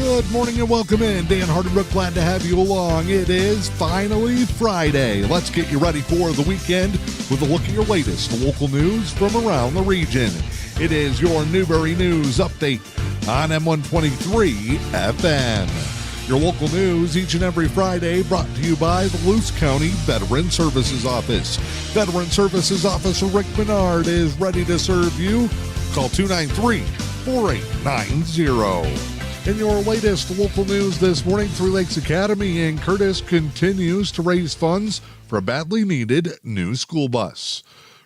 Good morning and welcome in. Dan Hardenbrook, glad to have you along. It is finally Friday. Let's get you ready for the weekend with a look at your latest local news from around the region. It is your Newberry News Update on M123 FM. Your local news each and every Friday brought to you by the Luce County Veteran Services Office. Veteran Services Officer Rick Bernard is ready to serve you. Call 293-4890. In your latest local news this morning, Three Lakes Academy in Curtis continues to raise funds for a badly needed new school bus.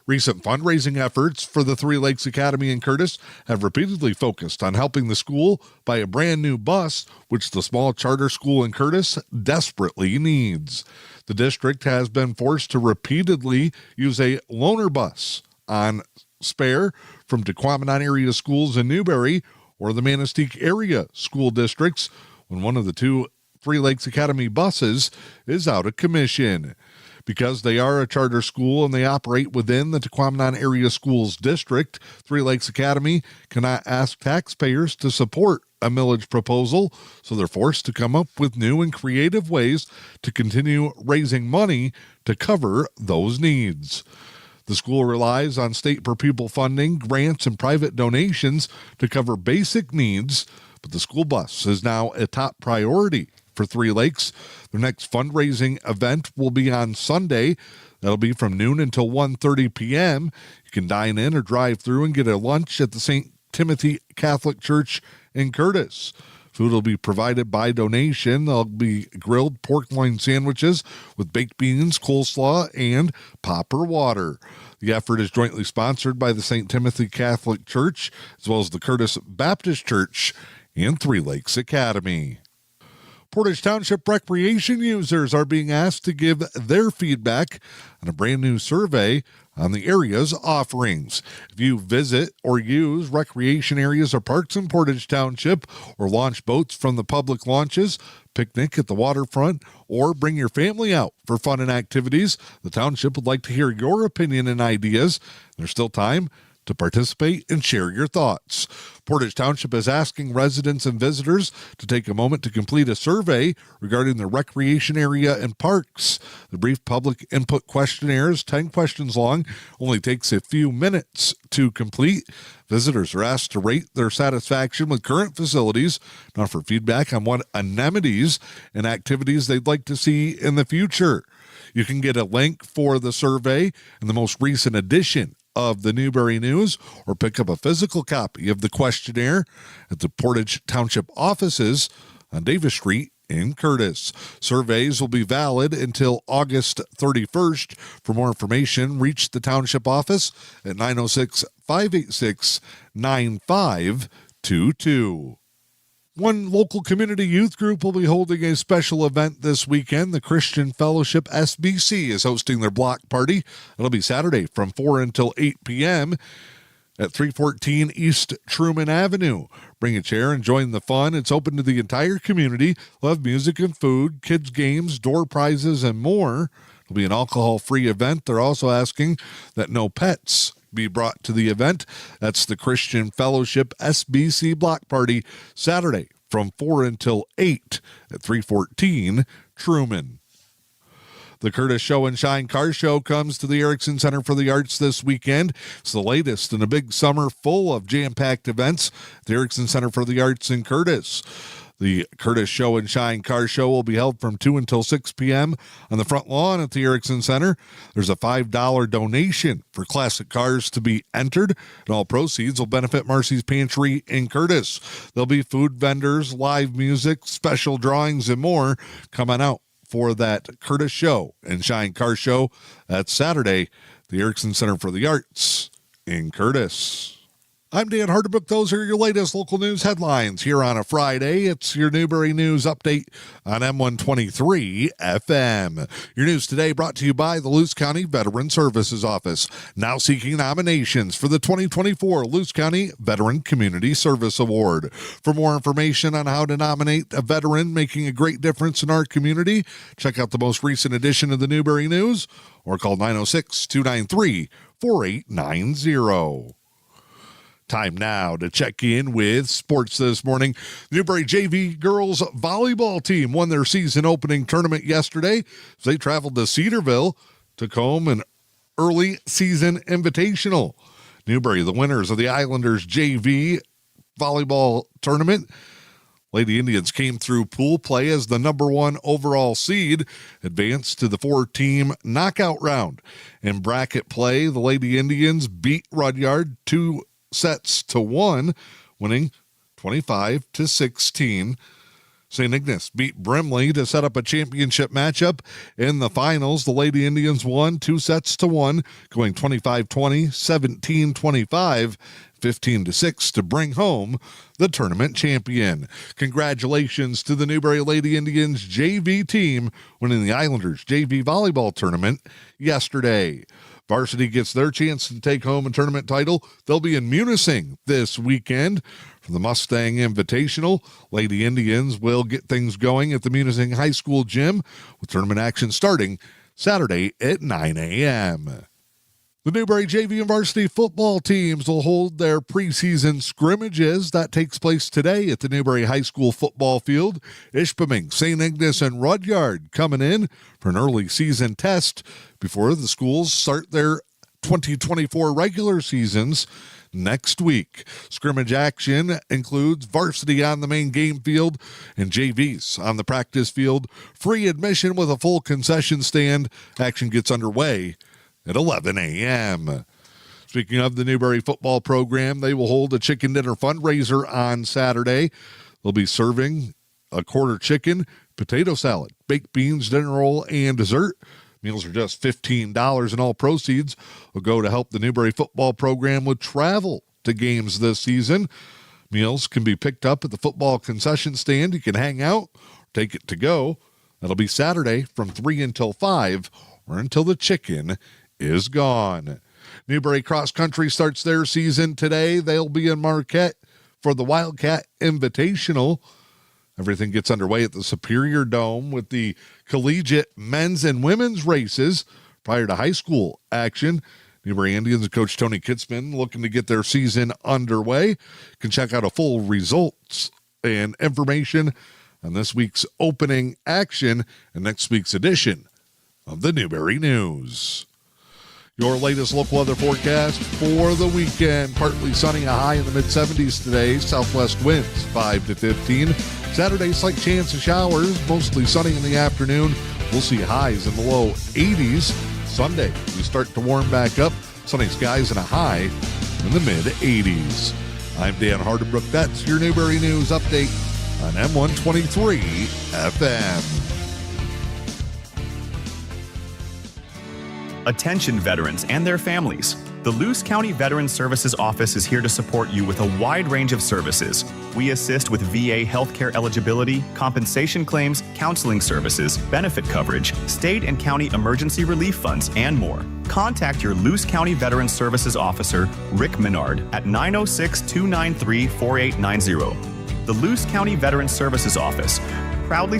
Recent fundraising efforts for the Three Lakes Academy in Curtis have repeatedly focused on helping the school buy a brand new bus, which the small charter school in Curtis desperately needs. The district has been forced to repeatedly use a loaner bus on spare from Tequamanon area schools in Newberry or the Manistee area school districts when one of the two Three Lakes Academy buses is out of commission. Because they are a charter school and they operate within the Tequamanon area schools district, Three Lakes Academy cannot ask taxpayers to support a millage proposal, so they're forced to come up with new and creative ways to continue raising money to cover those needs. The school relies on state per pupil funding, grants, and private donations to cover basic needs, but the school bus is now a top priority for Three Lakes. Their next fundraising event will be on Sunday. That'll be from noon until 1:30 p.m. You can dine in or drive through and get a lunch at the St. Timothy Catholic Church in Curtis. Food will be provided by donation. There'll be grilled pork loin sandwiches with baked beans, coleslaw, and popper water. The effort is jointly sponsored by the St. Timothy Catholic Church, as well as the Curtis Baptist Church and Three Lakes Academy. Portage Township recreation users are being asked to give their feedback on a brand new survey on the area's offerings. If you visit or use recreation areas or parks in Portage Township, or launch boats from the public launches, picnic at the waterfront, or bring your family out for fun and activities, the township would like to hear your opinion and ideas. There's still time to participate and share your thoughts. Portage Township is asking residents and visitors to take a moment to complete a survey regarding the recreation area and parks. The brief public input questionnaire is 10 questions long, only takes a few minutes to complete. Visitors are asked to rate their satisfaction with current facilities and offer feedback on what amenities and activities they'd like to see in the future. You can get a link for the survey in the most recent edition of the Newberry News, or pick up a physical copy of the questionnaire at the Portage Township offices on Davis Street in Curtis. Surveys will be valid until August 31st. For more information, reach the township office at 906-586-9522. One local community youth group will be holding a special event this weekend. The Christian Fellowship SBC is hosting their block party. It'll be Saturday from 4 until 8 p.m. at 314 East Truman Avenue. Bring a chair and join the fun. It's open to the entire community. We'll have music and food, kids' games, door prizes, and more. It'll be an alcohol-free event. They're also asking that no pets be brought to the event. That's the Christian Fellowship SBC Block Party, Saturday from 4 until 8 at 314 Truman. The Curtis Show and Shine Car Show comes to the Erickson Center for the Arts this weekend. It's the latest in a big summer full of jam-packed events at the Erickson Center for the Arts in Curtis. The Curtis Show and Shine Car Show will be held from 2 until 6 p.m. on the front lawn at the Erickson Center. There's a $5 donation for classic cars to be entered, and all proceeds will benefit Marcy's Pantry in Curtis. There'll be food vendors, live music, special drawings, and more coming out for that Curtis Show and Shine Car Show. That's Saturday, the Erickson Center for the Arts in Curtis. I'm Dan Hardenbrook. Those are your latest local news headlines here on a Friday. It's your Newberry News Update on M123 FM. Your news today brought to you by the Luce County Veteran Services Office, now seeking nominations for the 2024 Luce County Veteran Community Service Award. For more information on how to nominate a veteran making a great difference in our community, check out the most recent edition of the Newberry News or call 906-293-4890. Time now to check in with sports this morning. Newberry JV girls volleyball team won their season opening tournament yesterday as they traveled to Cedarville, took home an early season invitational. Newberry, the winners of the Islanders JV volleyball tournament. Lady Indians came through pool play as the number 1 overall seed, advanced to the 4-team knockout round. In bracket play, the Lady Indians beat Rudyard 2-1, winning 25-16. St. Ignace beat Brimley to set up a championship matchup. In the finals, the Lady Indians won 2-1, going 25-20, 17-25, 15-6 to bring home the tournament champion. Congratulations to the Newberry Lady Indians JV team winning the Islanders JV volleyball tournament yesterday. Varsity gets their chance to take home a tournament title. They'll be in Munising this weekend for the Mustang Invitational. Lady Indians will get things going at the Munising High School gym with tournament action starting Saturday at 9 a.m. The Newberry JV and varsity football teams will hold their preseason scrimmages. That takes place today at the Newberry High School football field. Ishpeming, St. Ignace, and Rudyard coming in for an early season test before the schools start their 2024 regular seasons next week. Scrimmage action includes varsity on the main game field and JVs on the practice field. Free admission with a full concession stand. Action gets underway at 11 a.m. Speaking of the Newberry football program, they will hold a chicken dinner fundraiser on Saturday. They'll be serving a quarter chicken, potato salad, baked beans, dinner roll, and dessert. Meals are just $15, and all proceeds will go to help the Newberry football program with travel to games this season. Meals can be picked up at the football concession stand. You can hang out or take it to go. That'll be Saturday from 3 until 5 or until the chicken is gone. Newberry Cross Country starts their season today. They'll be in Marquette for the Wildcat Invitational. Everything gets underway at the Superior Dome with the collegiate men's and women's races prior to high school action. Newberry Indians and Coach Tony Kitzman looking to get their season underway. You can check out a full results and information on this week's opening action and next week's edition of the Newberry News. Your latest local weather forecast for the weekend. Partly sunny, a high in the mid-70s today. Southwest winds 5 to 15. Saturday, slight chance of showers. Mostly sunny in the afternoon. We'll see highs in the low 80s. Sunday, we start to warm back up. Sunny skies and a high in the mid-80s. I'm Dan Hardenbrook. That's your Newberry News update on M123 FM. Attention veterans and their families. The Luce County Veterans Services Office is here to support you with a wide range of services. We assist with VA healthcare eligibility, compensation claims, counseling services, benefit coverage, state and county emergency relief funds, and more. Contact your Luce County Veterans Services Officer, Rick Menard, at 906-293-4890. The Luce County Veterans Services Office, proudly